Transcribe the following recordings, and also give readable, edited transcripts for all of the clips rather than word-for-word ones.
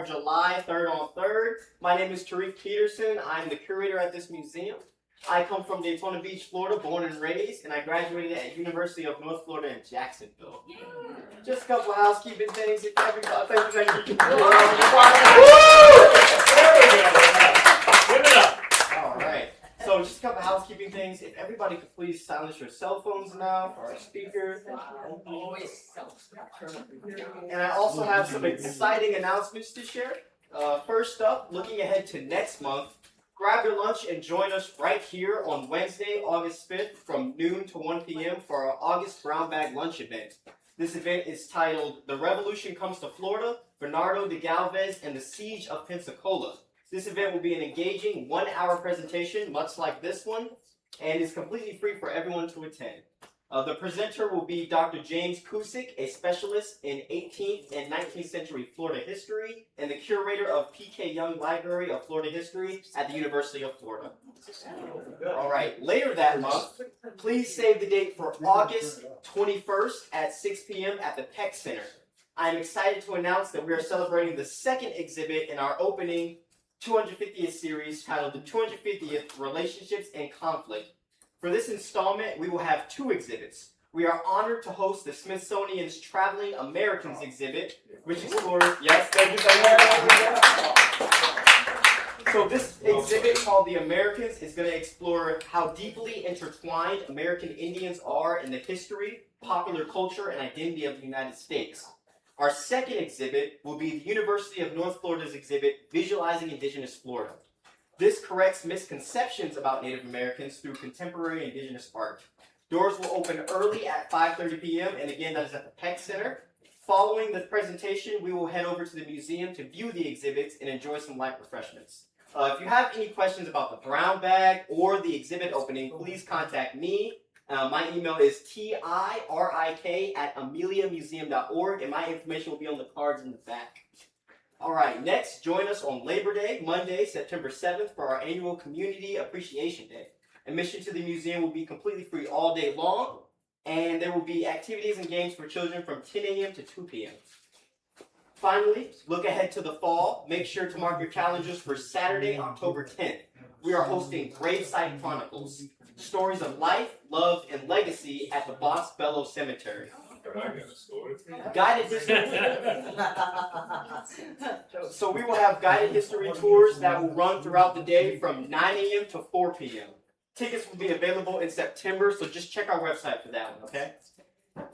are July 3rd on 3rd. My name is Tariq Peterson. I'm the curator at this museum. I come from Daytona Beach, Florida, born and raised, and I graduated at University of North Florida in Jacksonville. Just a couple of housekeeping things. If everybody, thank you. Give it up. All right. So just a couple of housekeeping things. If everybody could please silence your cell phones now for our speaker. And I also have some exciting announcements to share. First up, looking ahead to next month, grab your lunch and join us right here on Wednesday, August 5th from noon to 1 p.m. for our August Brown Bag Lunch event. This event is titled The Revolution Comes to Florida, Bernardo de Galvez and the Siege of Pensacola. This event will be an engaging 1-hour presentation, much like this one, and is completely free for everyone to attend. The presenter will be Dr. James Cusick, a specialist in 18th and 19th century Florida history, and the curator of P.K. Young Library of Florida History at the University of Florida. All right, later that month, please save the date for August 21st at 6 p.m. at the Peck Center. I'm excited to announce that we are celebrating the second exhibit in our opening 250th series titled The 250th Relationships and Conflict. For this installment, we will have 2 exhibits. We are honored to host the Smithsonian's Traveling Americans exhibit, which explores, yes, thank you. So this exhibit called The Americans is going to explore how deeply intertwined American Indians are in the history, popular culture, and identity of the United States. Our second exhibit will be the University of North Florida's exhibit, Visualizing Indigenous Florida. This corrects misconceptions about Native Americans through contemporary Indigenous art. Doors will open early at 5:30 p.m. and again, that is at the Peck Center. Following the presentation, we will head over to the museum to view the exhibits and enjoy some light refreshments. If you have any questions about the brown bag or the exhibit opening, please contact me. My email is tirik@ameliamuseum.org, and my information will be on the cards in the back. All right, next, join us on Labor Day, Monday, September 7th, for our annual Community Appreciation Day. Admission to the museum will be completely free all day long, and there will be activities and games for children from 10 a.m. to 2 p.m. Finally, look ahead to the fall. Make sure to mark your calendars for Saturday, October 10th. We are hosting Gravesite Chronicles, stories of life, love, and legacy at the Box Bellow Cemetery. Guided history. So we will have guided history tours that will run throughout the day from 9 a.m. to 4 p.m. Tickets will be available in September, so just check our website for that one, okay?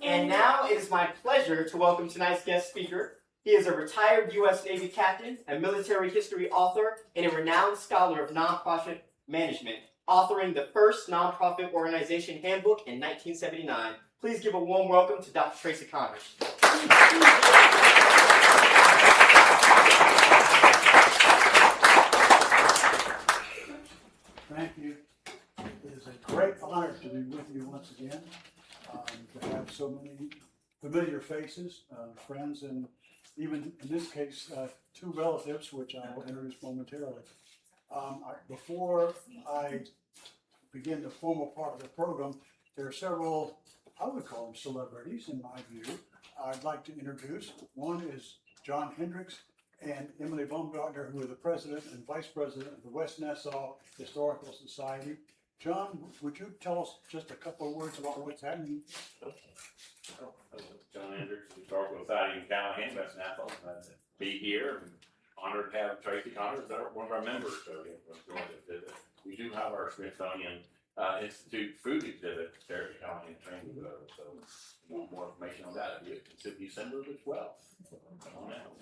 And now it is my pleasure to welcome tonight's guest speaker. He is a retired U.S. Navy captain, a military history author, and a renowned scholar of nonprofit management, authoring the first nonprofit organization handbook in 1979. Please give a warm welcome to Dr. Tracy Connors. Thank you. It is a great honor to be with you once again, to have so many familiar faces, friends, and even in this case, 2 relatives, which I will introduce momentarily. Before I begin the formal part of the program, there are several, I would call them celebrities in my view, I'd like to introduce. One is John Hendricks and Emily Baumgartner, who are the president and vice president of the West Nassau Historical Society. John, would you tell us just a couple of words about what's happening? John Hendricks, Historical Society in Callahan, West Nassau. Glad to be here. I'm honored to have Tracy Connors, one of our members. So we do have our Smithsonian Institute food exhibit there at Callahan Training. So if you want more information on that, it'll be December the 12th. Come on out.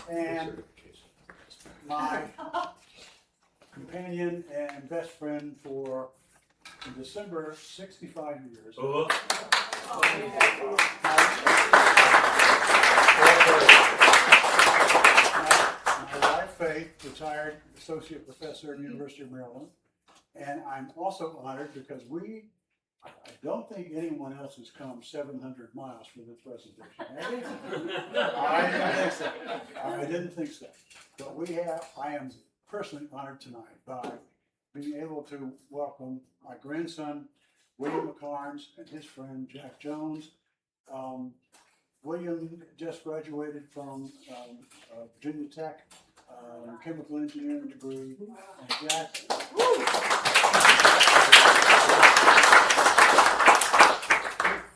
And my companion and best friend for in December 65 years. My wife Faith, retired associate professor at the University of Maryland, and I'm also honored because I don't think anyone else has come 700 miles for this presentation. I didn't think so. But I am personally honored tonight by being able to welcome my grandson, William McCarnes, and his friend, Jack Jones, William just graduated from Virginia Tech, chemical engineering degree, and Jack.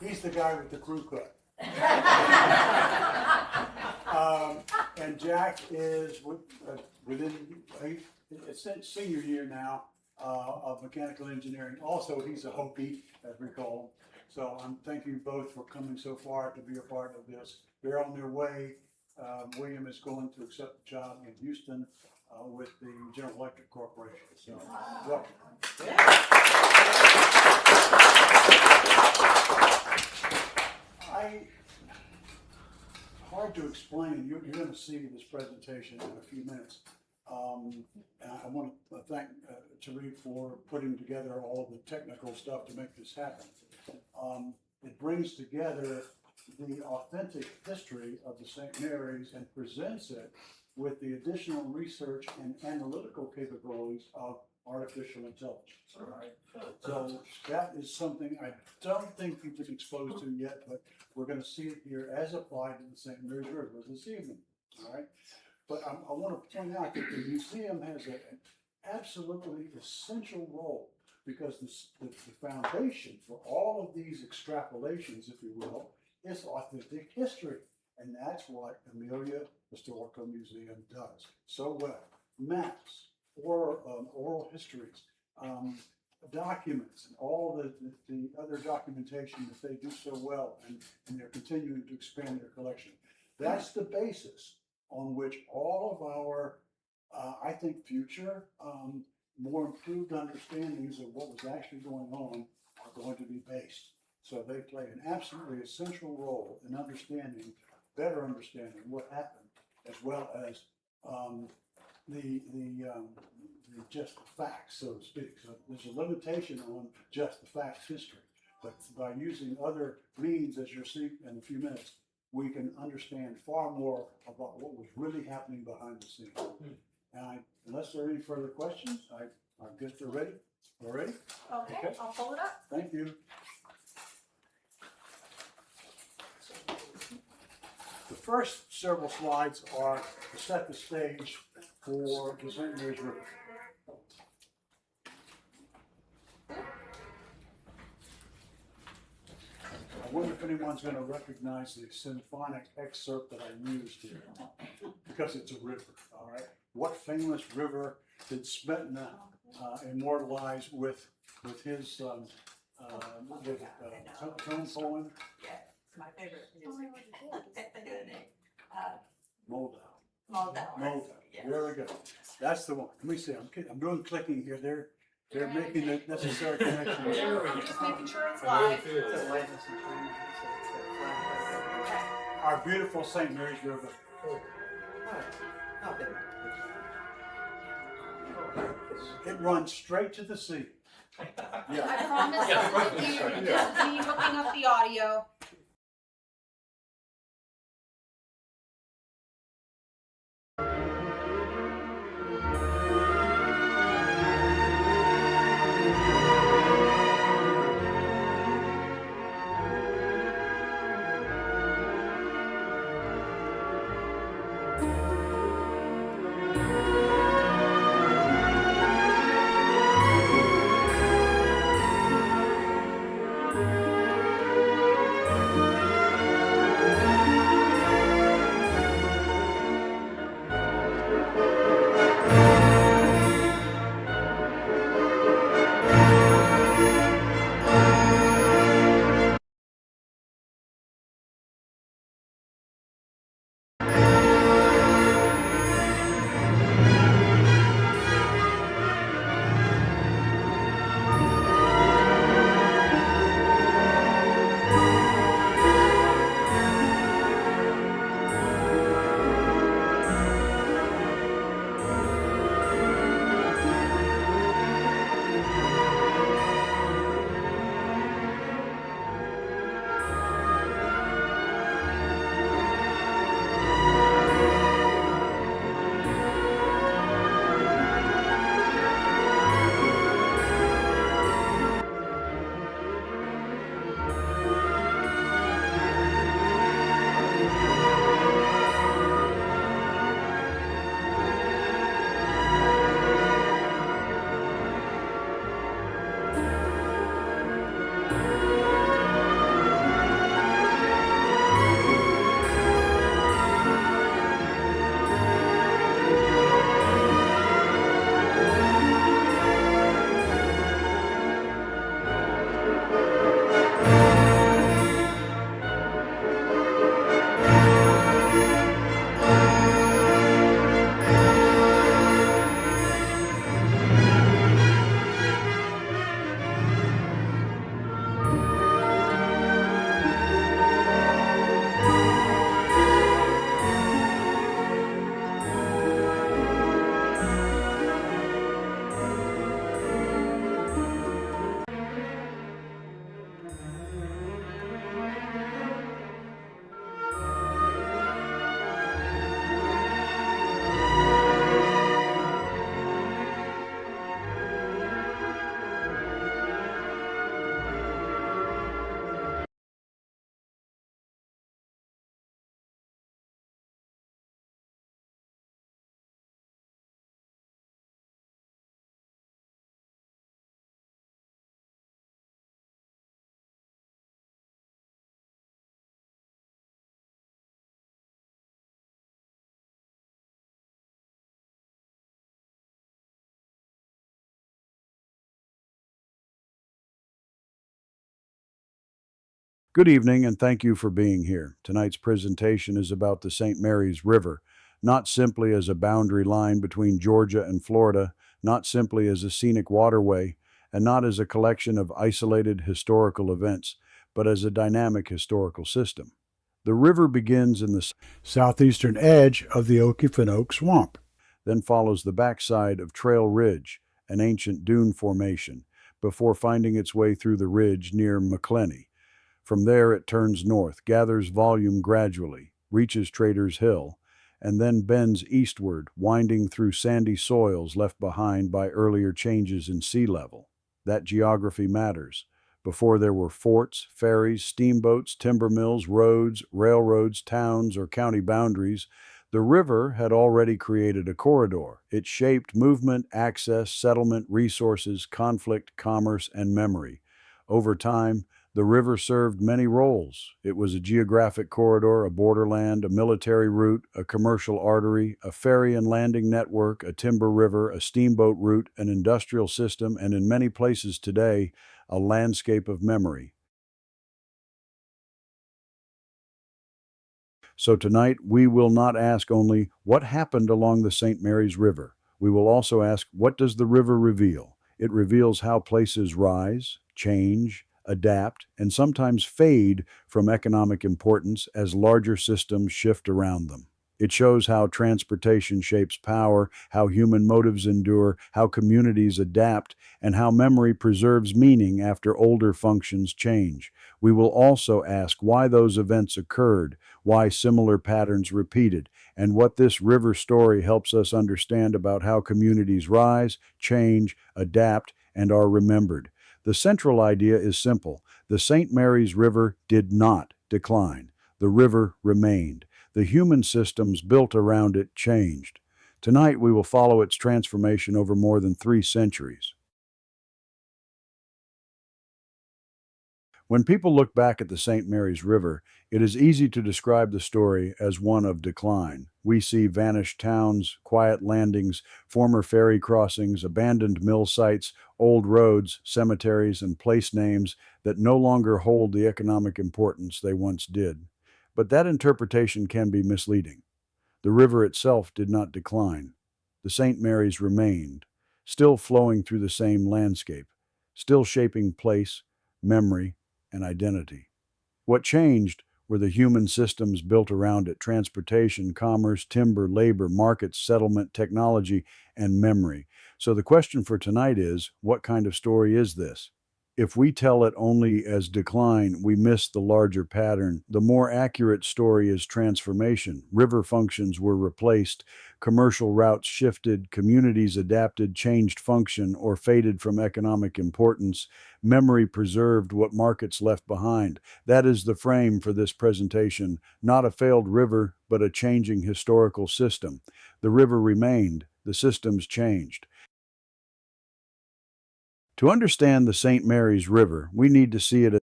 He's the guy with the crew cut. And Jack is it's senior year now of mechanical engineering. Also, he's a Hokie, as we call him. So I'm thanking you both for coming so far to be a part of this. They're on their way. William is going to accept the job in Houston with the General Electric Corporation. So, welcome. Hard to explain. You're going to see this presentation in a few minutes. And I want to thank Tariq for putting together all the technical stuff to make this happen. It brings together the authentic history of the St. Mary's and presents it with the additional research and analytical capabilities of artificial intelligence. All right. So that is something I don't think you've been exposed to yet, but we're going to see it here as applied to the St. Mary's River this evening. All right. But I want to point out that the museum has an absolutely essential role, because the foundation for all of these extrapolations, if you will, is authentic history. And that's what Amelia Historical Museum does so well. Maps, oral histories, documents, and all the other documentation that they do so well, and they're continuing to expand their collection. That's the basis on which all of our, I think, future, more improved understandings of what was actually going on are going to be based. So they play an absolutely essential role in better understanding what happened, as well as just the facts, so to speak. So there's a limitation on just the facts history, but by using other means, as you'll see in a few minutes, we can understand far more about what was really happening behind the scenes. And unless there are any further questions, I guess they're ready. All ready? Okay, I'll pull it up. Thank you. The first several slides are to set the stage for the St. Mary's River. I wonder if anyone's going to recognize the symphonic excerpt that I used here, because it's a river, all right? What famous river did Smetana immortalize with his tone poem? Yeah, it's my favorite music. Moldau. Moldau. Yes. There we go. That's the one. Let me see. I'm doing clicking here. They're making the necessary connections. I'm just making sure it's live. Our beautiful St. Mary's River. It runs straight to the sea. Yeah. I promise this is me hooking up the audio. Good evening, and thank you for being here. Tonight's presentation is about the St. Mary's River, not simply as a boundary line between Georgia and Florida, not simply as a scenic waterway, and not as a collection of isolated historical events, but as a dynamic historical system. The river begins in the Southeastern edge of the Okefenokee Swamp. then follows the backside of Trail Ridge, an ancient dune formation, before finding its way through the ridge near McClenny. From there it turns north, gathers volume gradually, reaches Traders Hill, and then bends eastward, winding through sandy soils left behind by earlier changes in sea level. That geography matters. Before there were forts, ferries, steamboats, timber mills, roads, railroads, towns, or county boundaries, the river had already created a corridor. It shaped movement, access, settlement, resources, conflict, commerce, and memory. Over time, the river served many roles. It was a geographic corridor, a borderland, a military route, a commercial artery, a ferry and landing network, a timber river, a steamboat route, an industrial system, and in many places today, a landscape of memory. So tonight, we will not ask only what happened along the St. Mary's River. We will also ask, what does the river reveal? It reveals how places rise, change, adapt, and sometimes fade from economic importance as larger systems shift around them. It shows how transportation shapes power, how human motives endure, how communities adapt, and how memory preserves meaning after older functions change. We will also ask why those events occurred, why similar patterns repeated, and what this river story helps us understand about how communities rise, change, adapt, and are remembered. The central idea is simple. The St. Mary's River did not decline. The river remained. The human systems built around it changed. Tonight we will follow its transformation over more than 3 centuries. When people look back at the St. Mary's River, it is easy to describe the story as one of decline. We see vanished towns, quiet landings, former ferry crossings, abandoned mill sites, old roads, cemeteries, and place names that no longer hold the economic importance they once did. But that interpretation can be misleading. The river itself did not decline. The St. Mary's remained, still flowing through the same landscape, still shaping place, memory, and identity. What changed were the human systems built around it: transportation, commerce, timber, labor, markets, settlement, technology, and memory. So the question for tonight is, what kind of story is this? If we tell it only as decline, we miss the larger pattern. The more accurate story is transformation. River functions were replaced, commercial routes shifted, communities adapted, changed function, or faded from economic importance. Memory preserved what markets left behind. That is the frame for this presentation. Not a failed river, but a changing historical system. The river remained, the systems changed. To understand the St. Mary's River, we need to see it.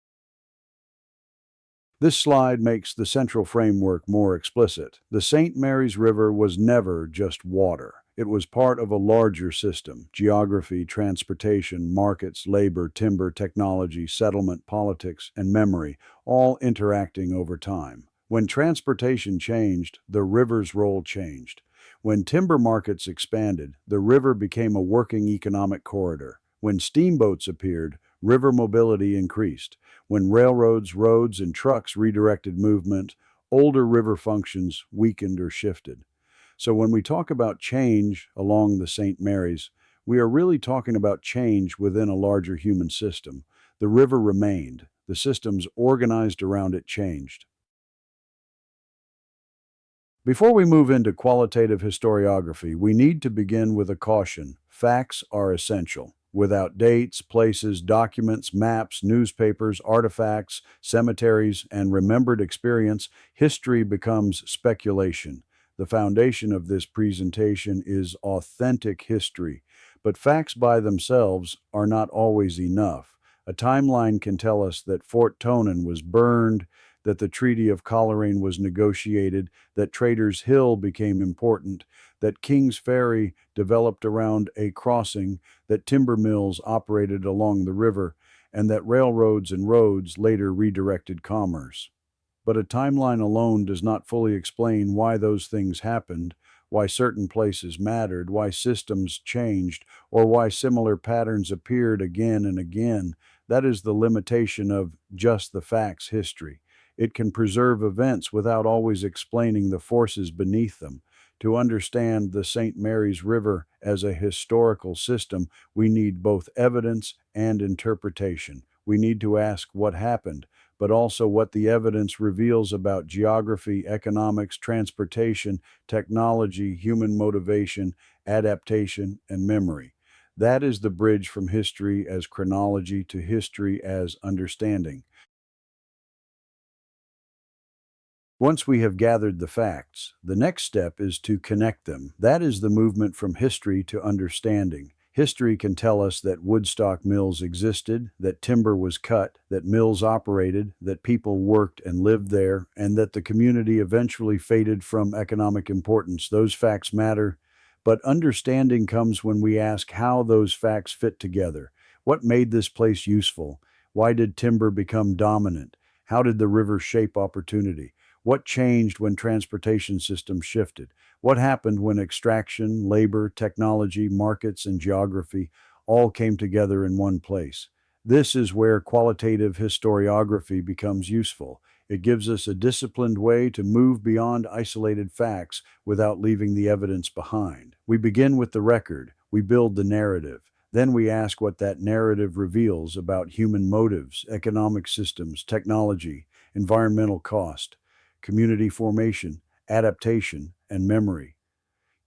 This slide makes the central framework more explicit. The St. Mary's River was never just water. It was part of a larger system: geography, transportation, markets, labor, timber, technology, settlement, politics, and memory, all interacting over time. When transportation changed, the river's role changed. When timber markets expanded, the river became a working economic corridor. When steamboats appeared, river mobility increased. When railroads, roads, and trucks redirected movement, older river functions weakened or shifted. So when we talk about change along the St. Mary's, we are really talking about change within a larger human system. The river remained. The systems organized around it changed. Before we move into qualitative historiography, we need to begin with a caution. Facts are essential. Without dates, places, documents, maps, newspapers, artifacts, cemeteries, and remembered experience, history becomes speculation. The foundation of this presentation is authentic history, but facts by themselves are not always enough. A timeline can tell us that Fort Tonyn was burned, that the Treaty of Coleraine was negotiated, that Traders Hill became important, that Kings Ferry developed around a crossing, that timber mills operated along the river, and that railroads and roads later redirected commerce. But a timeline alone does not fully explain why those things happened, why certain places mattered, why systems changed, or why similar patterns appeared again and again. That is the limitation of just the facts history. It can preserve events without always explaining the forces beneath them. To understand the St. Mary's River as a historical system, we need both evidence and interpretation. We need to ask what happened, but also what the evidence reveals about geography, economics, transportation, technology, human motivation, adaptation, and memory. That is the bridge from history as chronology to history as understanding. Once we have gathered the facts, the next step is to connect them. That is the movement from history to understanding. History can tell us that Woodstock mills existed, that timber was cut, that mills operated, that people worked and lived there, and that the community eventually faded from economic importance. Those facts matter, but understanding comes when we ask how those facts fit together. What made this place useful? Why did timber become dominant? How did the river shape opportunity? What changed when transportation systems shifted? What happened when extraction, labor, technology, markets, and geography all came together in one place? This is where qualitative historiography becomes useful. It gives us a disciplined way to move beyond isolated facts without leaving the evidence behind. We begin with the record. We build the narrative. Then we ask what that narrative reveals about human motives, economic systems, technology, environmental cost, community formation, adaptation, and memory.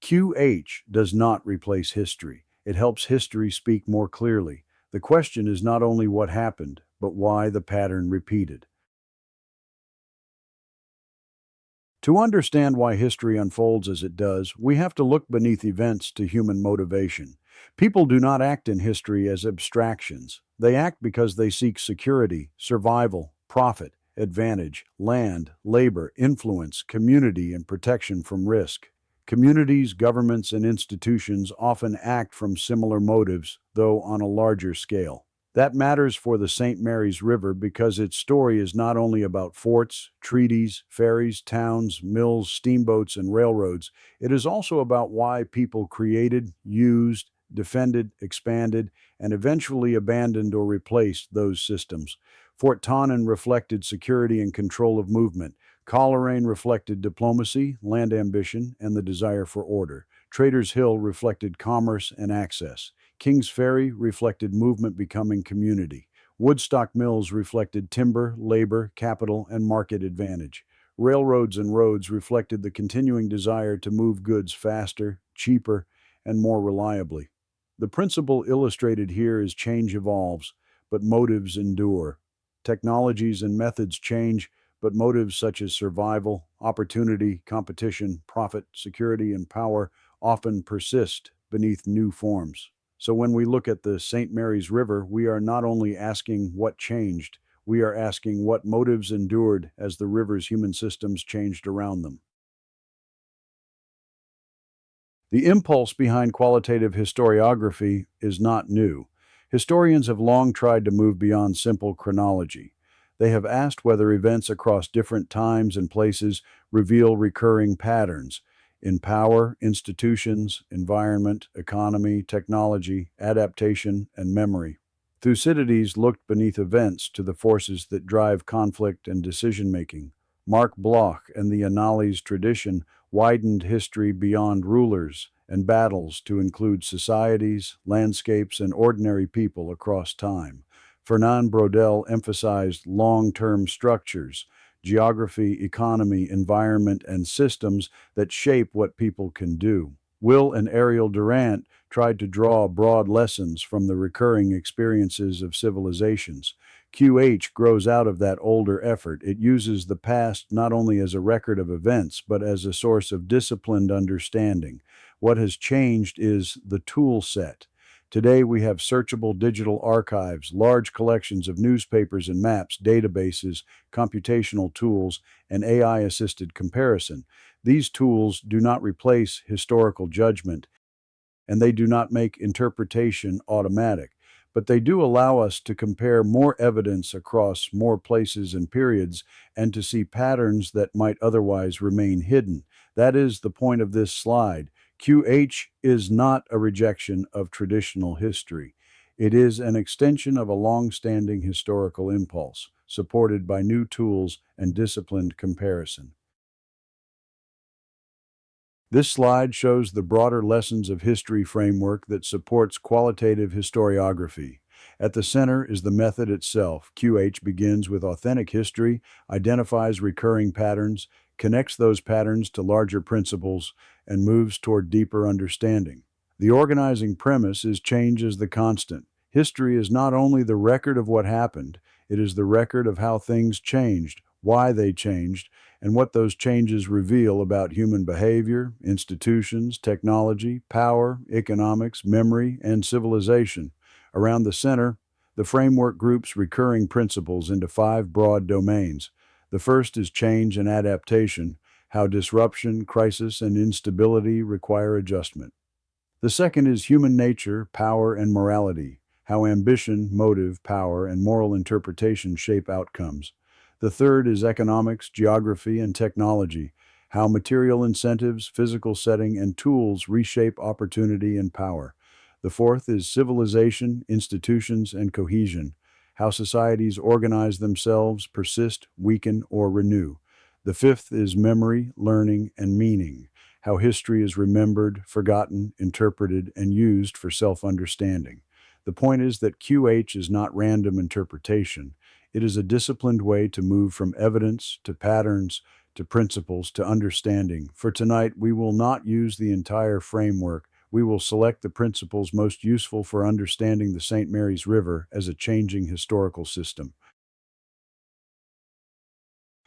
QH does not replace history. It helps history speak more clearly. The question is not only what happened, but why the pattern repeated. To understand why history unfolds as it does, we have to look beneath events to human motivation. People do not act in history as abstractions. They act because they seek security, survival, profit, advantage, land, labor, influence, community, and protection from risk. Communities, governments, and institutions often act from similar motives, though on a larger scale. That matters for the St. Mary's River because its story is not only about forts, treaties, ferries, towns, mills, steamboats, and railroads. It is also about why people created, used, defended, expanded, and eventually abandoned or replaced those systems. Fort Tonyn reflected security and control of movement. Coleraine reflected diplomacy, land ambition, and the desire for order. Traders Hill reflected commerce and access. Kings Ferry reflected movement becoming community. Woodstock Mills reflected timber, labor, capital, and market advantage. Railroads and roads reflected the continuing desire to move goods faster, cheaper, and more reliably. The principle illustrated here is change evolves, but motives endure. Technologies and methods change, but motives such as survival, opportunity, competition, profit, security, and power often persist beneath new forms. So when we look at the St. Mary's River, we are not only asking what changed, we are asking what motives endured as the river's human systems changed around them. The impulse behind qualitative historiography is not new. Historians have long tried to move beyond simple chronology. They have asked whether events across different times and places reveal recurring patterns in power, institutions, environment, economy, technology, adaptation, and memory. Thucydides looked beneath events to the forces that drive conflict and decision-making. Mark Bloch and the Annales tradition widened history beyond rulers and battles to include societies, landscapes, and ordinary people across time. Fernand Braudel emphasized long-term structures, geography, economy, environment, and systems that shape what people can do. Will and Ariel Durant tried to draw broad lessons from the recurring experiences of civilizations. QH grows out of that older effort. It uses the past not only as a record of events, but as a source of disciplined understanding. What has changed is the tool set. Today we have searchable digital archives, large collections of newspapers and maps, databases, computational tools, and AI-assisted comparison. These tools do not replace historical judgment, and they do not make interpretation automatic, but they do allow us to compare more evidence across more places and periods and to see patterns that might otherwise remain hidden. That is the point of this slide. QH is not a rejection of traditional history. It is an extension of a long-standing historical impulse, supported by new tools and disciplined comparison. This slide shows the broader lessons of history framework that supports qualitative historiography. At the center is the method itself. QH begins with authentic history, identifies recurring patterns, connects those patterns to larger principles, and moves toward deeper understanding. The organizing premise is change is the constant. History is not only the record of what happened, it is the record of how things changed, why they changed, and what those changes reveal about human behavior, institutions, technology, power, economics, memory, and civilization. Around the center, the framework groups recurring principles into 5 broad domains. The first is change and adaptation, how disruption, crisis, and instability require adjustment. The second is human nature, power, and morality, how ambition, motive, power, and moral interpretation shape outcomes. The third is economics, geography, and technology, how material incentives, physical setting, and tools reshape opportunity and power. The fourth is civilization, institutions, and cohesion, how societies organize themselves, persist, weaken, or renew. The fifth is memory, learning, and meaning, how history is remembered, forgotten, interpreted, and used for self-understanding. The point is that QH is not random interpretation. It is a disciplined way to move from evidence to patterns to principles to understanding. For tonight, we will not use the entire framework. We will select the principles most useful for understanding the St. Mary's River as a changing historical system.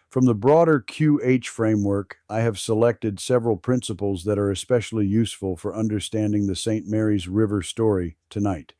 From the broader QH framework, I have selected several principles that are especially useful for understanding the St. Mary's River story tonight.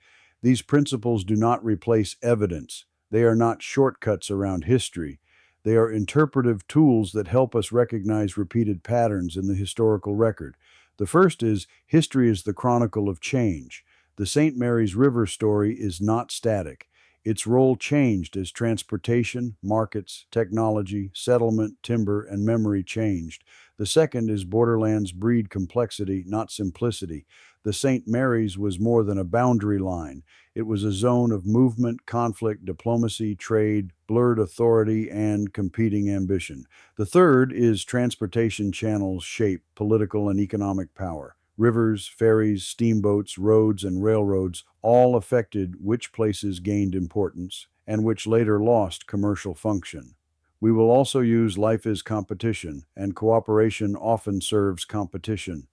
These principles do not replace evidence. They are not shortcuts around history. They are interpretive tools that help us recognize repeated patterns in the historical record. The first is, history is the chronicle of change. The St. Mary's River story is not static. Its role changed as transportation, markets, technology, settlement, timber, and memory changed. The second is borderlands breed complexity, not simplicity. The St. Mary's was more than a boundary line. It was a zone of movement, conflict, diplomacy, trade, blurred authority, and competing ambition. The third is transportation channels shape political and economic power. Rivers, ferries, steamboats, roads, and railroads all affected which places gained importance and which later lost commercial function. We will also use life is competition, and cooperation often serves competition.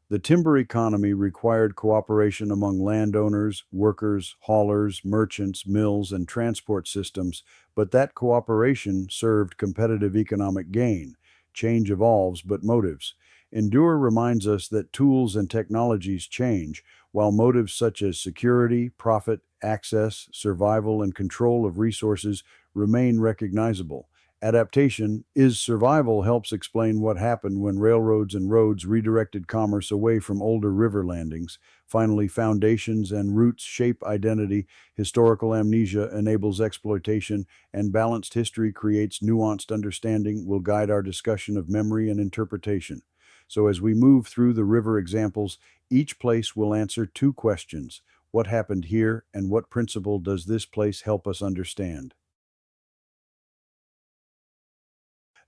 The timber economy required cooperation among landowners, workers, haulers, merchants, mills, and transport systems, but that cooperation served competitive economic gain. Change evolves, but motives. Endure reminds us that tools and technologies change, while motives such as security, profit, access, survival, and control of resources remain recognizable. Adaptation is survival helps explain what happened when railroads and roads redirected commerce away from older river landings. Finally, foundations and roots shape identity, historical amnesia enables exploitation, and balanced history creates nuanced understanding will guide our discussion of memory and interpretation. So as we move through the river examples, each place will answer 2 questions. What happened here, and what principle does this place help us understand?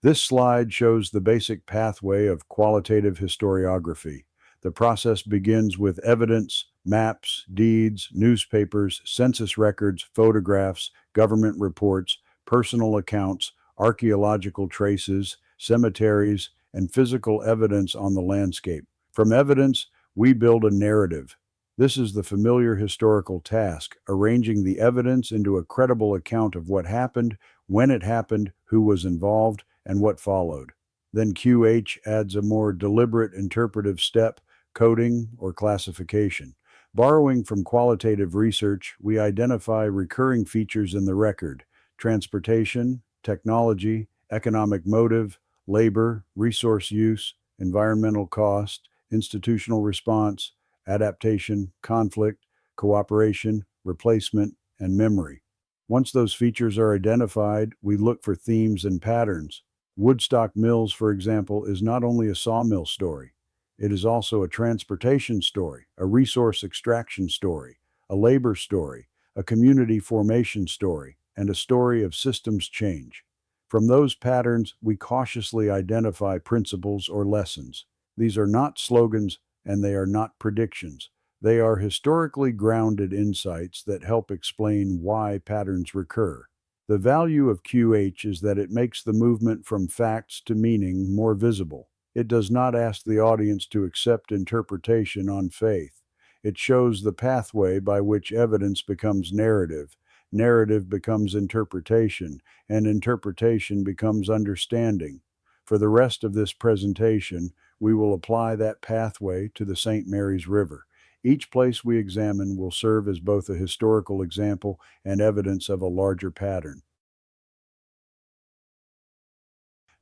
This slide shows the basic pathway of qualitative historiography. The process begins with evidence, maps, deeds, newspapers, census records, photographs, government reports, personal accounts, archaeological traces, cemeteries, and physical evidence on the landscape. From evidence, we build a narrative. This is the familiar historical task, arranging the evidence into a credible account of what happened, when it happened, who was involved, and what followed. Then QH adds a more deliberate interpretive step, coding or classification. Borrowing from qualitative research, we identify recurring features in the record: transportation, technology, economic motive, labor, resource use, environmental cost, institutional response, adaptation, conflict, cooperation, replacement, and memory. Once those features are identified, we look for themes and patterns. Woodstock Mills, for example, is not only a sawmill story, it is also a transportation story, a resource extraction story, a labor story, a community formation story, and a story of systems change. From those patterns, we cautiously identify principles or lessons. These are not slogans and they are not predictions. They are historically grounded insights that help explain why patterns recur. The value of QH is that it makes the movement from facts to meaning more visible. It does not ask the audience to accept interpretation on faith. It shows the pathway by which evidence becomes narrative, narrative becomes interpretation, and interpretation becomes understanding. For the rest of this presentation, we will apply that pathway to the St. Mary's River. Each place we examine will serve as both a historical example and evidence of a larger pattern.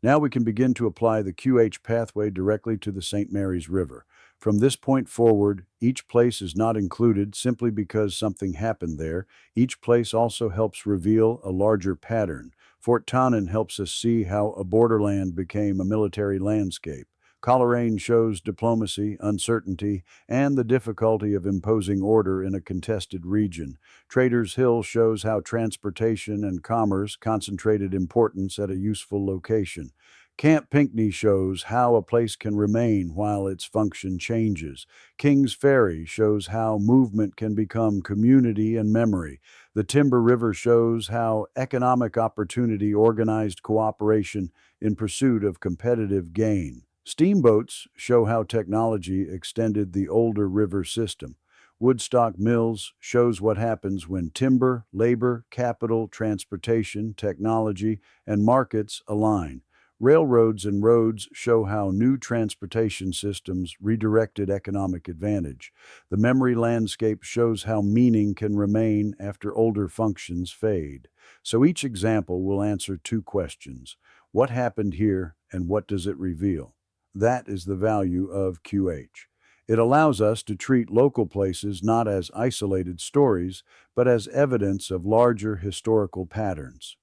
Now we can begin to apply the QH pathway directly to the St. Mary's River. From this point forward, each place is not included simply because something happened there. Each place also helps reveal a larger pattern. Fort Tonyn helps us see how a borderland became a military landscape. Coleraine shows diplomacy, uncertainty, and the difficulty of imposing order in a contested region. Traders Hill shows how transportation and commerce concentrated importance at a useful location. Camp Pinckney shows how a place can remain while its function changes. Kings Ferry shows how movement can become community and memory. The Timber River shows how economic opportunity organized cooperation in pursuit of competitive gain. Steamboats show how technology extended the older river system. Woodstock Mills shows what happens when timber, labor, capital, transportation, technology, and markets align. Railroads and roads show how new transportation systems redirected economic advantage. The memory landscape shows how meaning can remain after older functions fade. So each example will answer two questions. What happened here and what does it reveal? That is the value of QH. It allows us to treat local places not as isolated stories, but as evidence of larger historical patterns.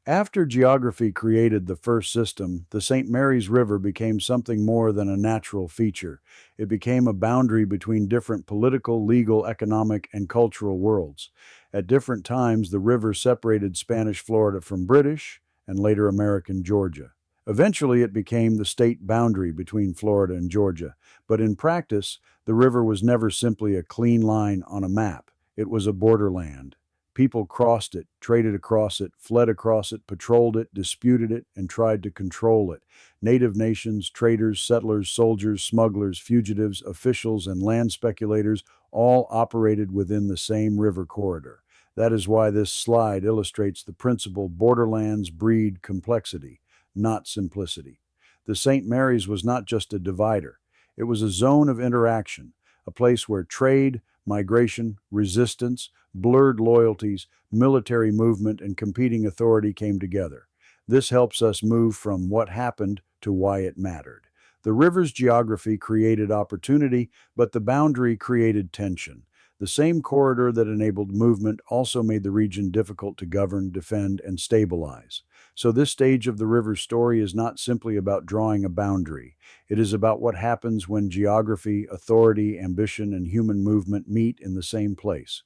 After geography created the first system, the St. Mary's River became something more than a natural feature. It became a boundary between different political, legal, economic, and cultural worlds. At different times, the river separated Spanish Florida from British and later American Georgia. Eventually, it became the state boundary between Florida and Georgia, but in practice, the river was never simply a clean line on a map. It was a borderland. People crossed it, traded across it, fled across it, patrolled it, disputed it, and tried to control it. Native nations, traders, settlers, soldiers, smugglers, fugitives, officials, and land speculators all operated within the same river corridor. That is why this slide illustrates the principle borderlands breed complexity, not simplicity. The St. Mary's was not just a divider. It was a zone of interaction, a place where trade, migration, resistance, blurred loyalties, military movement, and competing authority came together. This helps us move from what happened to why it mattered. The river's geography created opportunity, but the boundary created tension. The same corridor that enabled movement also made the region difficult to govern, defend, and stabilize. So this stage of the river's story is not simply about drawing a boundary. It is about what happens when geography, authority, ambition, and human movement meet in the same place.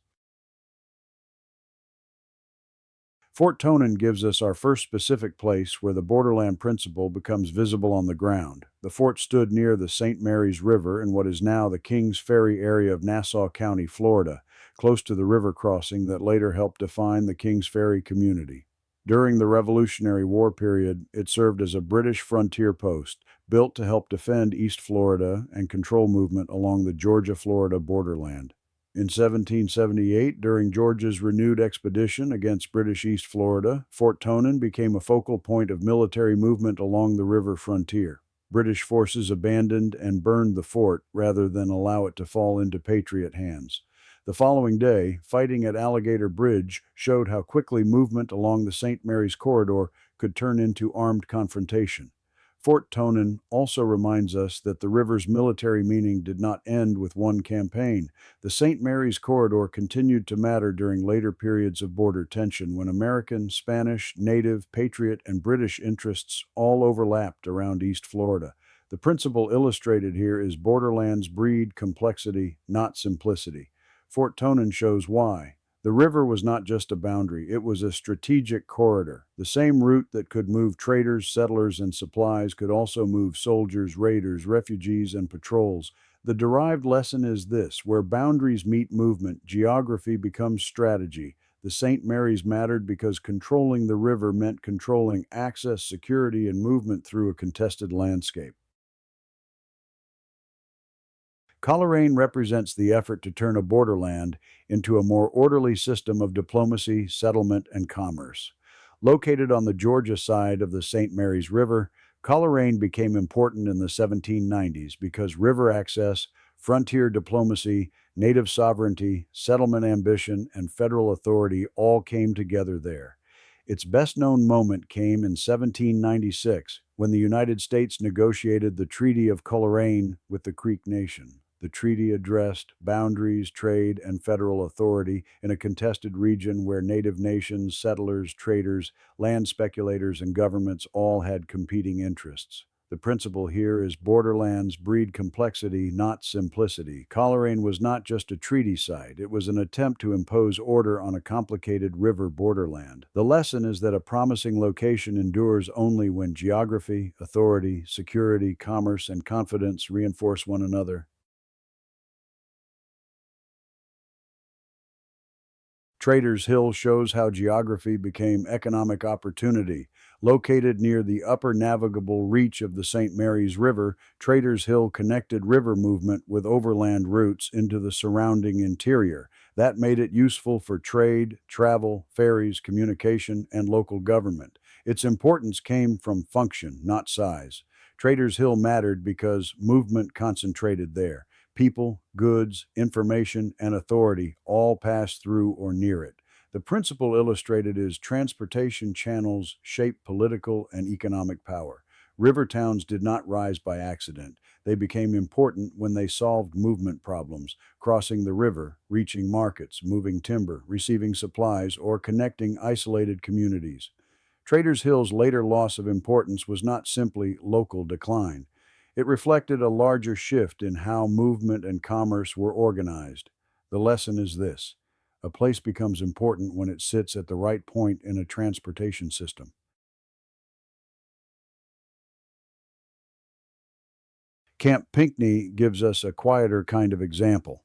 Fort Tonyn gives us our first specific place where the borderland principle becomes visible on the ground. The fort stood near the St. Mary's River in what is now the Kings Ferry area of Nassau County, Florida, close to the river crossing that later helped define the Kings Ferry community. During the Revolutionary War period, it served as a British frontier post, built to help defend East Florida and control movement along the Georgia-Florida borderland. In 1778, during Georgia's renewed expedition against British East Florida, Fort Tonyn became a focal point of military movement along the river frontier. British forces abandoned and burned the fort rather than allow it to fall into Patriot hands. The following day, fighting at Alligator Bridge showed how quickly movement along the St. Mary's corridor could turn into armed confrontation. Fort Tonyn also reminds us that the river's military meaning did not end with one campaign. The St. Mary's Corridor continued to matter during later periods of border tension when American, Spanish, Native, Patriot, and British interests all overlapped around East Florida. The principle illustrated here is borderlands breed complexity, not simplicity. Fort Tonyn shows why. The river was not just a boundary, it was a strategic corridor. The same route that could move traders, settlers, and supplies could also move soldiers, raiders, refugees, and patrols. The derived lesson is this: where boundaries meet movement, geography becomes strategy. The St. Mary's mattered because controlling the river meant controlling access, security, and movement through a contested landscape. Coleraine represents the effort to turn a borderland into a more orderly system of diplomacy, settlement, and commerce. Located on the Georgia side of the St. Mary's River, Coleraine became important in the 1790s because river access, frontier diplomacy, native sovereignty, settlement ambition, and federal authority all came together there. Its best-known moment came in 1796 when the United States negotiated the Treaty of Coleraine with the Creek Nation. The treaty addressed boundaries, trade, and federal authority in a contested region where native nations, settlers, traders, land speculators, and governments all had competing interests. The principle here is borderlands breed complexity, not simplicity. Coleraine was not just a treaty site, it was an attempt to impose order on a complicated river borderland. The lesson is that a promising location endures only when geography, authority, security, commerce, and confidence reinforce one another. Traders Hill shows how geography became economic opportunity. Located near the upper navigable reach of the St. Mary's River, Traders Hill connected river movement with overland routes into the surrounding interior. That made it useful for trade, travel, ferries, communication, and local government. Its importance came from function, not size. Traders Hill mattered because movement concentrated there. People, goods, information, and authority all pass through or near it. The principle illustrated is transportation channels shape political and economic power. River towns did not rise by accident. They became important when they solved movement problems, crossing the river, reaching markets, moving timber, receiving supplies, or connecting isolated communities. Traders Hill's later loss of importance was not simply local decline. It reflected a larger shift in how movement and commerce were organized. The lesson is this: a place becomes important when it sits at the right point in a transportation system. Camp Pinckney gives us a quieter kind of example.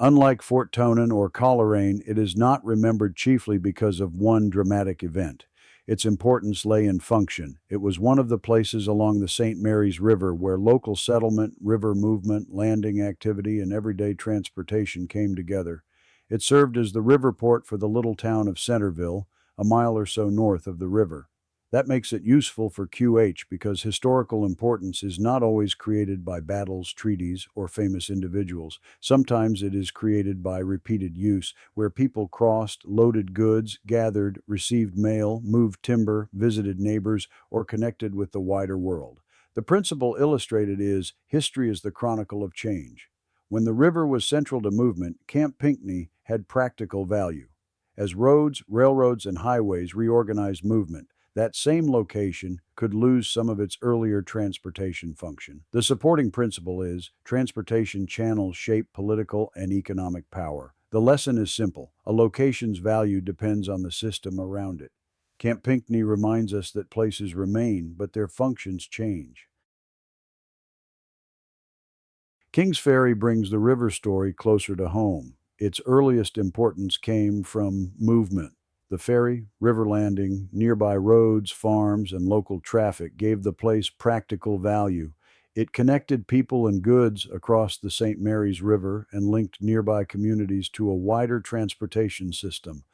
Unlike Fort Tonyn or Coleraine, it is not remembered chiefly because of one dramatic event. Its importance lay in function. It was one of the places along the St. Mary's River where local settlement, river movement, landing activity, and everyday transportation came together. It served as the river port for the little town of Centerville, a mile or so north of the river. That makes it useful for QH because historical importance is not always created by battles, treaties, or famous individuals. Sometimes it is created by repeated use, where people crossed, loaded goods, gathered, received mail, moved timber, visited neighbors, or connected with the wider world. The principle illustrated is history is the chronicle of change. When the river was central to movement, Camp Pinckney had practical value. As roads, railroads, and highways reorganized movement, that same location could lose some of its earlier transportation function. The supporting principle is transportation channels shape political and economic power. The lesson is simple: a location's value depends on the system around it. Camp Pinckney reminds us that places remain, but their functions change. Kings Ferry brings the river story closer to home. Its earliest importance came from movement. The ferry, river landing, nearby roads, farms, and local traffic gave the place practical value. It connected people and goods across the St. Mary's River and linked nearby communities to a wider transportation system.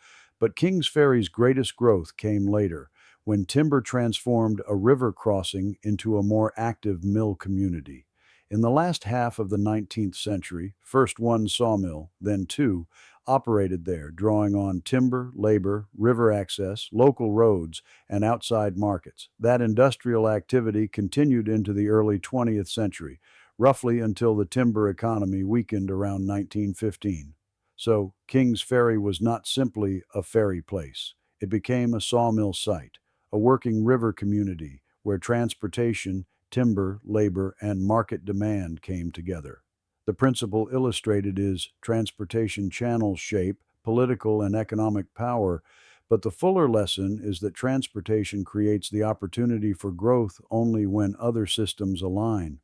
But Kings Ferry's greatest growth came later, when timber transformed a river crossing into a more active mill community. In the last half of the 19th century, first one sawmill, then two, operated there, drawing on timber, labor, river access, local roads, and outside markets. That industrial activity continued into the early 20th century, roughly until the timber economy weakened around 1915. So, Kings Ferry was not simply a ferry place. It became a sawmill site, a working river community where transportation, timber, labor, and market demand came together. The principle illustrated is transportation channels shape political and economic power, but the fuller lesson is that transportation creates the opportunity for growth only when other systems align.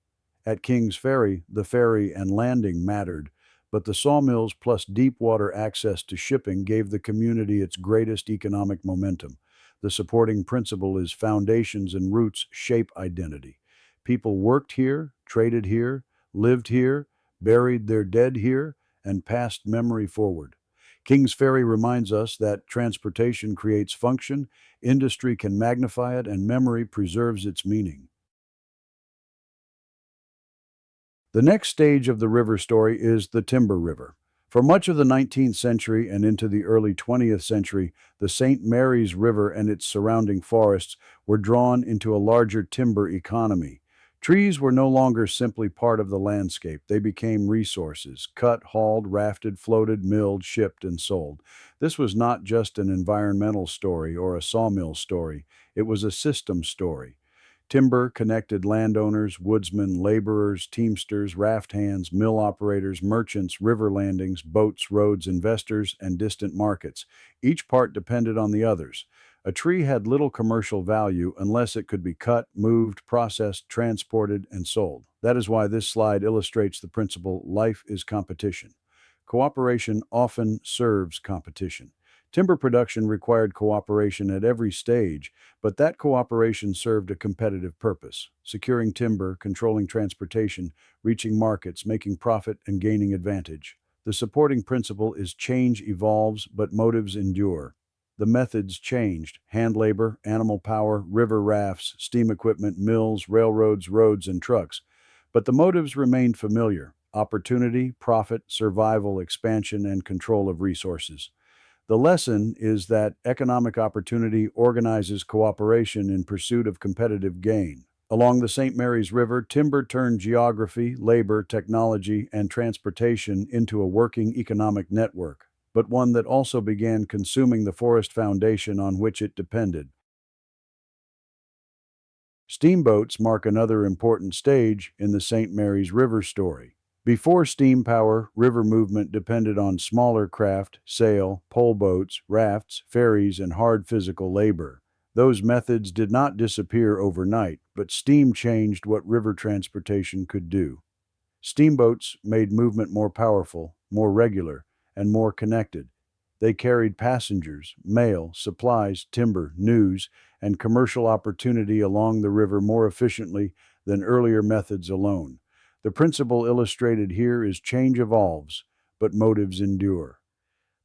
At Kings Ferry, the ferry and landing mattered, but the sawmills plus deep water access to shipping gave the community its greatest economic momentum. The supporting principle is foundations and roots shape identity. People worked here, traded here, lived here, buried their dead here, and passed memory forward. Kings Ferry reminds us that transportation creates function, industry can magnify it, and memory preserves its meaning. The next stage of the river story is the Timber River. For much of the 19th century and into the early 20th century, the St. Mary's River and its surrounding forests were drawn into a larger timber economy. Trees were no longer simply part of the landscape. They became resources, cut, hauled, rafted, floated, milled, shipped, and sold. This was not just an environmental story or a sawmill story. It was a system story. Timber connected landowners, woodsmen, laborers, teamsters, raft hands, mill operators, merchants, river landings, boats, roads, investors, and distant markets. Each part depended on the others. A tree had little commercial value unless it could be cut, moved, processed, transported, and sold. That is why this slide illustrates the principle life is competition. Cooperation often serves competition. Timber production required cooperation at every stage, but that cooperation served a competitive purpose: securing timber, controlling transportation, reaching markets, making profit, and gaining advantage. The supporting principle is change evolves, but motives endure. The methods changed: hand labor, animal power, river rafts, steam equipment, mills, railroads, roads, and trucks. But the motives remained familiar: opportunity, profit, survival, expansion, and control of resources. The lesson is that economic opportunity organizes cooperation in pursuit of competitive gain. Along the St. Mary's River, timber turned geography, labor, technology, and transportation into a working economic network, but one that also began consuming the forest foundation on which it depended. Steamboats mark another important stage in the St. Mary's River story. Before steam power, river movement depended on smaller craft, sail, pole boats, rafts, ferries, and hard physical labor. Those methods did not disappear overnight, but steam changed what river transportation could do. Steamboats made movement more powerful, more regular, and more connected. They carried passengers, mail, supplies, timber, news, and commercial opportunity along the river more efficiently than earlier methods alone. The principle illustrated here is change evolves, but motives endure.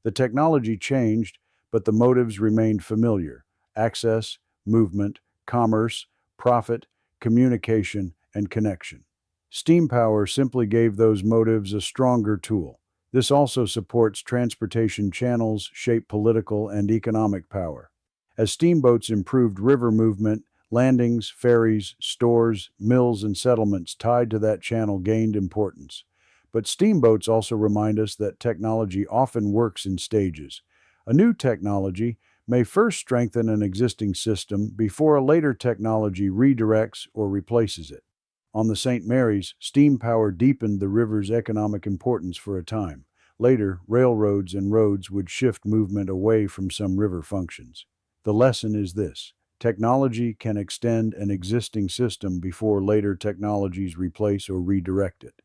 The technology changed, but the motives remained familiar: access, movement, commerce, profit, communication, and connection. Steam power simply gave those motives a stronger tool. This also supports transportation channels, shape political and economic power. As steamboats improved river movement, landings, ferries, stores, mills, and settlements tied to that channel gained importance. But steamboats also remind us that technology often works in stages. A new technology may first strengthen an existing system before a later technology redirects or replaces it. On the St. Mary's, steam power deepened the river's economic importance for a time. Later, railroads and roads would shift movement away from some river functions. The lesson is this: technology can extend an existing system before later technologies replace or redirect it.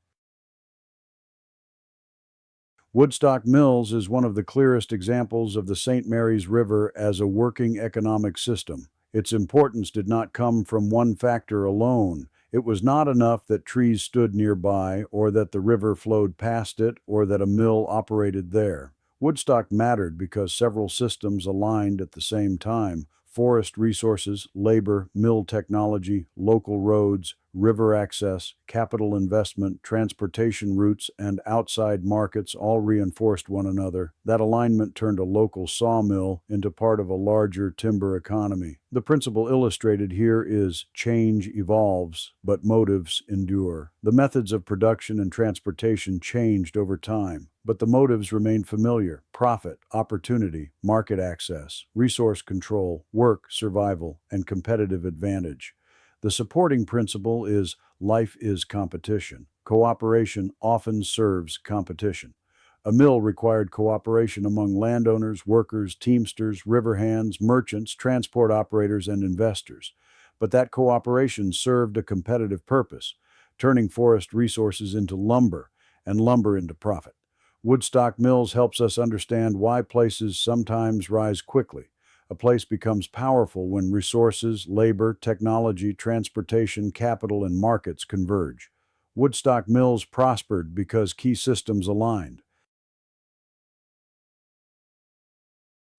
Woodstock Mills is one of the clearest examples of the St. Mary's River as a working economic system. Its importance did not come from one factor alone. It was not enough that trees stood nearby, or that the river flowed past it, or that a mill operated there. Woodstock mattered because several systems aligned at the same time: forest resources, labor, mill technology, local roads, river access, capital investment, transportation routes, and outside markets all reinforced one another. That alignment turned a local sawmill into part of a larger timber economy. The principle illustrated here is change evolves, but motives endure. The methods of production and transportation changed over time, but the motives remain familiar: profit, opportunity, market access, resource control, work, survival, and competitive advantage. The supporting principle is life is competition. Cooperation often serves competition. A mill required cooperation among landowners, workers, teamsters, river hands, merchants, transport operators, and investors. But that cooperation served a competitive purpose, turning forest resources into lumber and lumber into profit. Woodstock Mills helps us understand why places sometimes rise quickly. A place becomes powerful when resources, labor, technology, transportation, capital, and markets converge. Woodstock Mills prospered because key systems aligned.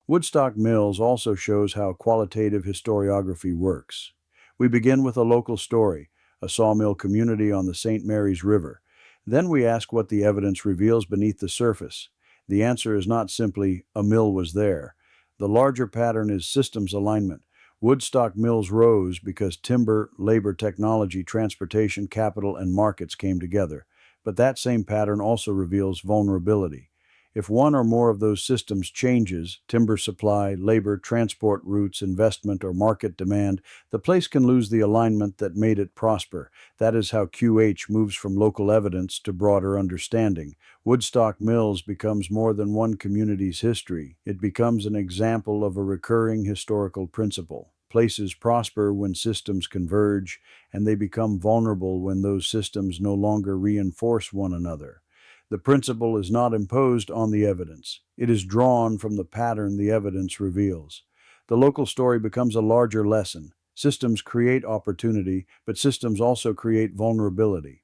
Woodstock Mills also shows how qualitative historiography works. We begin with a local story, a sawmill community on the St. Mary's River. Then we ask what the evidence reveals beneath the surface. The answer is not simply, a mill was there. The larger pattern is systems alignment. Woodstock Mills rose because timber, labor, technology, transportation, capital, and markets came together. But that same pattern also reveals vulnerability. If one or more of those systems changes, timber supply, labor, transport routes, investment, or market demand, the place can lose the alignment that made it prosper. That is how QH moves from local evidence to broader understanding. Woodstock Mills becomes more than one community's history. It becomes an example of a recurring historical principle. Places prosper when systems converge, and they become vulnerable when those systems no longer reinforce one another. The principle is not imposed on the evidence. It is drawn from the pattern the evidence reveals. The local story becomes a larger lesson. Systems create opportunity, but systems also create vulnerability.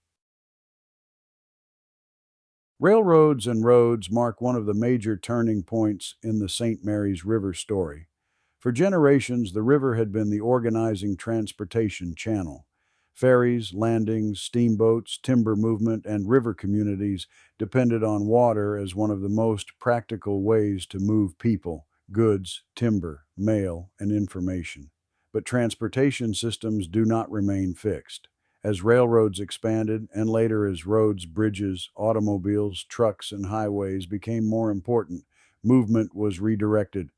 Railroads and roads mark one of the major turning points in the St. Mary's River story. For generations, the river had been the organizing transportation channel. Ferries, landings, steamboats, timber movement, and river communities depended on water as one of the most practical ways to move people, goods, timber, mail, and information. But transportation systems do not remain fixed. As railroads expanded, and later as roads, bridges, automobiles, trucks, and highways became more important, movement was redirected.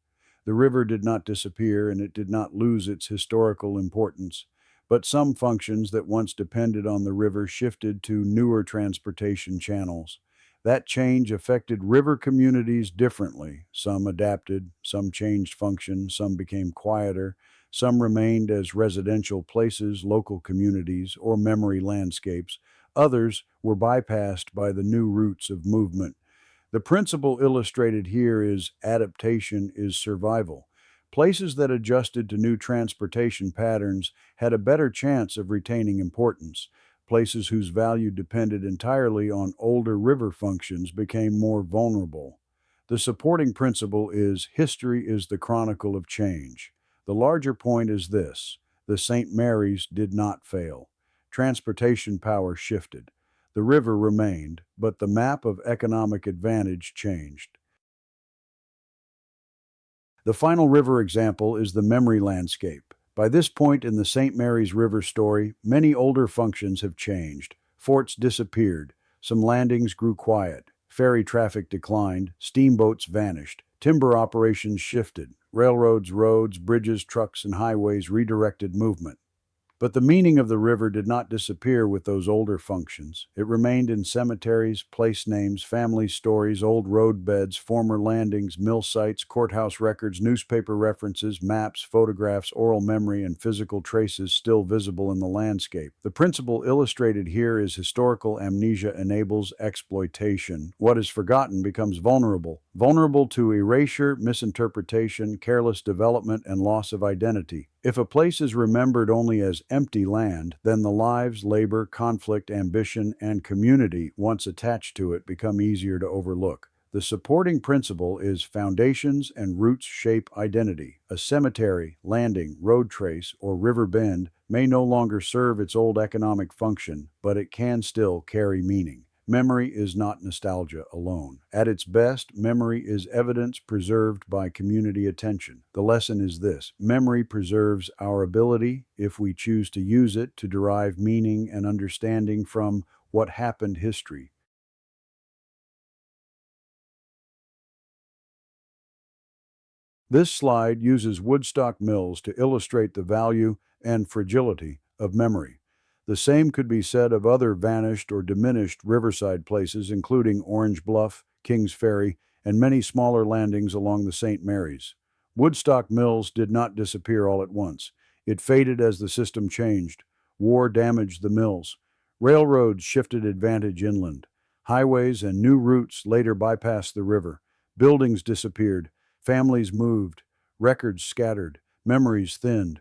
The river did not disappear, and it did not lose its historical importance. But some functions that once depended on the river shifted to newer transportation channels. That change affected river communities differently. Some adapted, some changed function, some became quieter, some remained as residential places, local communities, or memory landscapes. Others were bypassed by the new routes of movement. The principle illustrated here is adaptation is survival. Places that adjusted to new transportation patterns had a better chance of retaining importance. Places whose value depended entirely on older river functions became more vulnerable. The supporting principle is history is the chronicle of change. The larger point is this: the St. Mary's did not fail. Transportation power shifted. The river remained, but the map of economic advantage changed. The final river example is the memory landscape. By this point in the St. Mary's River story, many older functions have changed. Forts disappeared, some landings grew quiet, ferry traffic declined, steamboats vanished, timber operations shifted, railroads, roads, bridges, trucks, and highways redirected movement. But the meaning of the river did not disappear with those older functions. It remained in cemeteries, place names, family stories, old road beds, former landings, mill sites, courthouse records, newspaper references, maps, photographs, oral memory, and physical traces still visible in the landscape. The principle illustrated here is historical amnesia enables exploitation. What is forgotten becomes vulnerable to erasure, misinterpretation, careless development, and loss of identity. If a place is remembered only as empty land, then the lives, labor, conflict, ambition, and community once attached to it become easier to overlook. The supporting principle is foundations and roots shape identity. A cemetery, landing, road trace, or river bend may no longer serve its old economic function, but it can still carry meaning. Memory is not nostalgia alone. At its best, memory is evidence preserved by community attention. The lesson is this: memory preserves our ability, if we choose to use it, to derive meaning and understanding from what happened history. This slide uses Woodstock Mills to illustrate the value and fragility of memory. The same could be said of other vanished or diminished riverside places, including Orange Bluff, Kings Ferry, and many smaller landings along the St. Mary's. Woodstock Mills did not disappear all at once. It faded as the system changed. War damaged the mills. Railroads shifted advantage inland. Highways and new routes later bypassed the river. Buildings disappeared. Families moved. Records scattered. Memories thinned.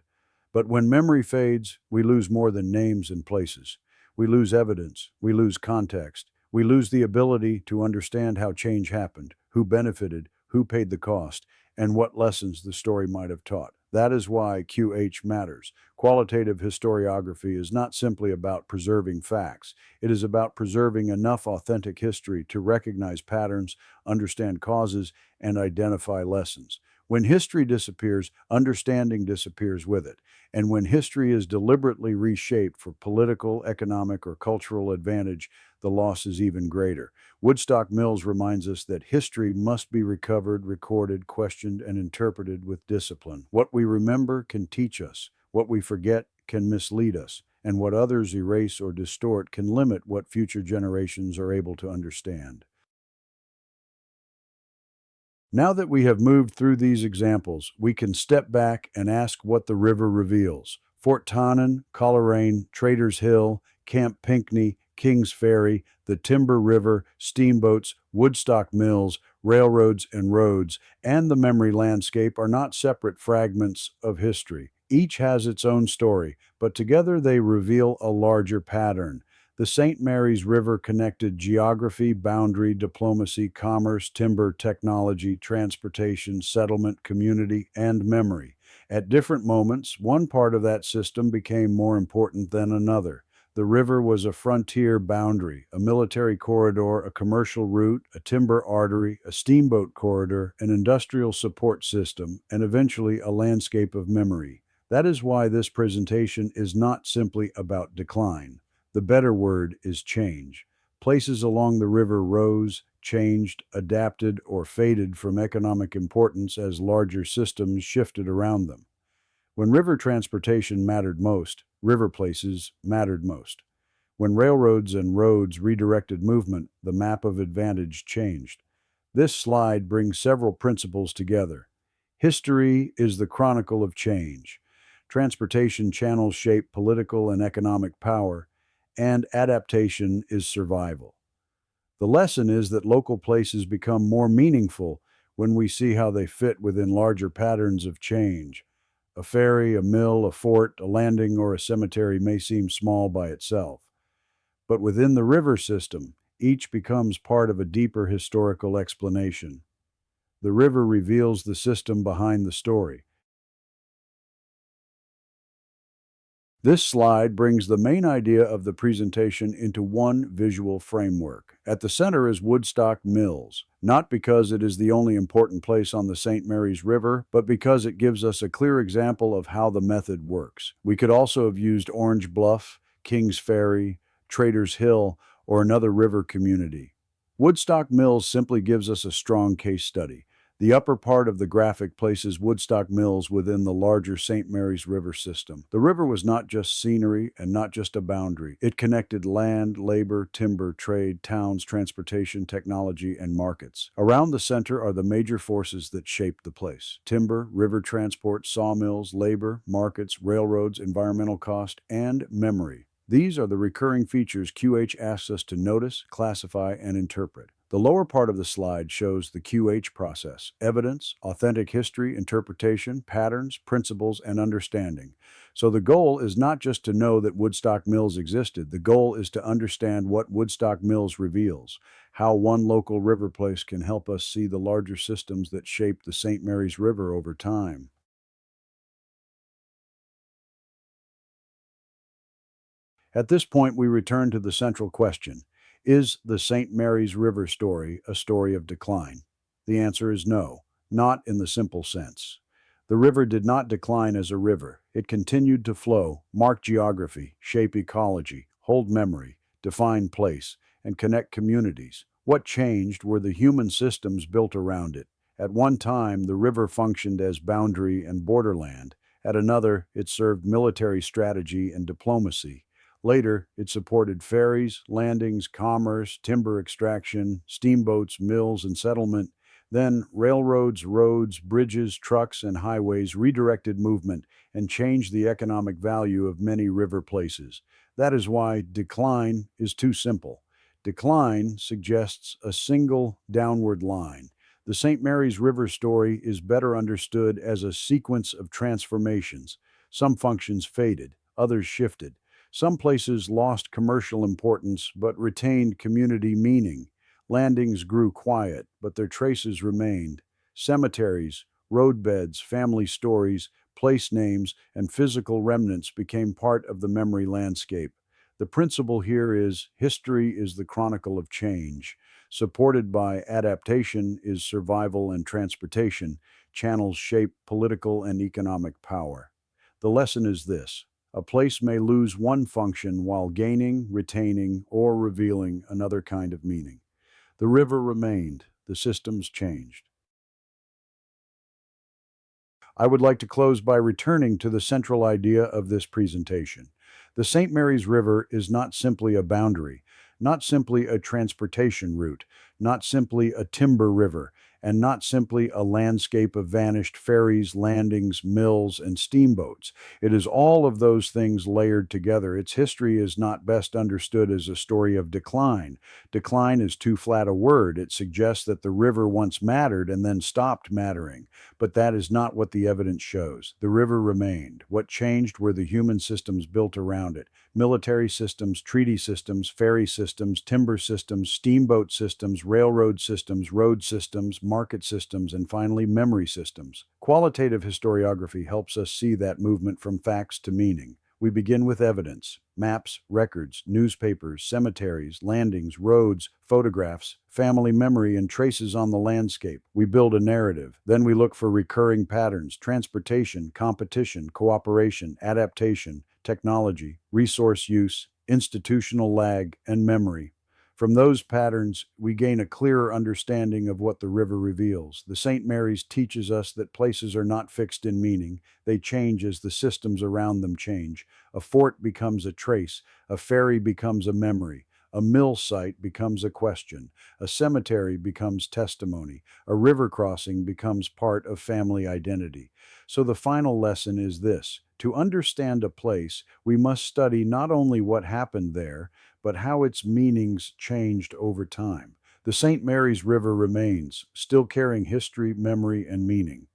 But when memory fades, we lose more than names and places. We lose evidence. We lose context. We lose the ability to understand how change happened, who benefited, who paid the cost, and what lessons the story might have taught. That is why QH matters. Qualitative historiography is not simply about preserving facts. It is about preserving enough authentic history to recognize patterns, understand causes, and identify lessons. When history disappears, understanding disappears with it. And when history is deliberately reshaped for political, economic, or cultural advantage, the loss is even greater. Woodstock Mills reminds us that history must be recovered, recorded, questioned, and interpreted with discipline. What we remember can teach us. What we forget can mislead us. And what others erase or distort can limit what future generations are able to understand. Now that we have moved through these examples, we can step back and ask what the river reveals. Fort Tonyn, Coleraine, Traders Hill, Camp Pinckney, Kings Ferry, the Timber River, steamboats, Woodstock Mills, railroads and roads, and the memory landscape are not separate fragments of history. Each has its own story, but together they reveal a larger pattern. The St. Mary's River connected geography, boundary, diplomacy, commerce, timber, technology, transportation, settlement, community, and memory. At different moments, one part of that system became more important than another. The river was a frontier boundary, a military corridor, a commercial route, a timber artery, a steamboat corridor, an industrial support system, and eventually a landscape of memory. That is why this presentation is not simply about decline. The better word is change. Places along the river rose, changed, adapted, or faded from economic importance as larger systems shifted around them. When river transportation mattered most, river places mattered most. When railroads and roads redirected movement, the map of advantage changed. This slide brings several principles together. History is the chronicle of change. Transportation channels shape political and economic power, and adaptation is survival. The lesson is that local places become more meaningful when we see how they fit within larger patterns of change. A ferry, a mill, a fort, a landing, or a cemetery may seem small by itself. But within the river system, each becomes part of a deeper historical explanation. The river reveals the system behind the story. This slide brings the main idea of the presentation into one visual framework. At the center is Woodstock Mills, not because it is the only important place on the St. Mary's River, but because it gives us a clear example of how the method works. We could also have used Orange Bluff, Kings Ferry, Traders Hill, or another river community. Woodstock Mills simply gives us a strong case study. The upper part of the graphic places Woodstock Mills within the larger St. Mary's River system. The river was not just scenery and not just a boundary. It connected land, labor, timber, trade, towns, transportation, technology, and markets. Around the center are the major forces that shaped the place: timber, river transport, sawmills, labor, markets, railroads, environmental cost, and memory. These are the recurring features QH asks us to notice, classify, and interpret. The lower part of the slide shows the QH process: evidence, authentic history, interpretation, patterns, principles, and understanding. So the goal is not just to know that Woodstock Mills existed, the goal is to understand what Woodstock Mills reveals, how one local river place can help us see the larger systems that shape the St. Mary's River over time. At this point, we return to the central question: is the St. Mary's River story a story of decline? The answer is no, not in the simple sense. The river did not decline as a river. It continued to flow, mark geography, shape ecology, hold memory, define place, and connect communities. What changed were the human systems built around it. At one time, the river functioned as boundary and borderland. At another, it served military strategy and diplomacy. Later, it supported ferries, landings, commerce, timber extraction, steamboats, mills, and settlement. Then, railroads, roads, bridges, trucks, and highways redirected movement and changed the economic value of many river places. That is why decline is too simple. Decline suggests a single downward line. The St. Mary's River story is better understood as a sequence of transformations. Some functions faded, others shifted. Some places lost commercial importance but retained community meaning. Landings grew quiet, but their traces remained. Cemeteries, roadbeds, family stories, place names, and physical remnants became part of the memory landscape. The principle here is history is the chronicle of change. Supported by adaptation is survival and transportation. Channels shape political and economic power. The lesson is this: a place may lose one function while gaining, retaining, or revealing another kind of meaning. The river remained, the systems changed. I would like to close by returning to the central idea of this presentation. The St. Mary's River is not simply a boundary, not simply a transportation route, not simply a timber river, and not simply a landscape of vanished ferries, landings, mills, and steamboats. It is all of those things layered together. Its history is not best understood as a story of decline. Decline is too flat a word. It suggests that the river once mattered and then stopped mattering. But that is not what the evidence shows. The river remained. What changed were the human systems built around it: military systems, treaty systems, ferry systems, timber systems, steamboat systems, railroad systems, road systems, market systems, and finally memory systems. Qualitative historiography helps us see that movement from facts to meaning. We begin with evidence: maps, records, newspapers, cemeteries, landings, roads, photographs, family memory, and traces on the landscape. We build a narrative. Then we look for recurring patterns: transportation, competition, cooperation, adaptation, technology, resource use, institutional lag, and memory. From those patterns, we gain a clearer understanding of what the river reveals. The St. Mary's teaches us that places are not fixed in meaning. They change as the systems around them change. A fort becomes a trace. A ferry becomes a memory. A mill site becomes a question. A cemetery becomes testimony. A river crossing becomes part of family identity. So the final lesson is this: to understand a place, we must study not only what happened there, but how its meanings changed over time. The St. Mary's River remains, still carrying history, memory, and meaning.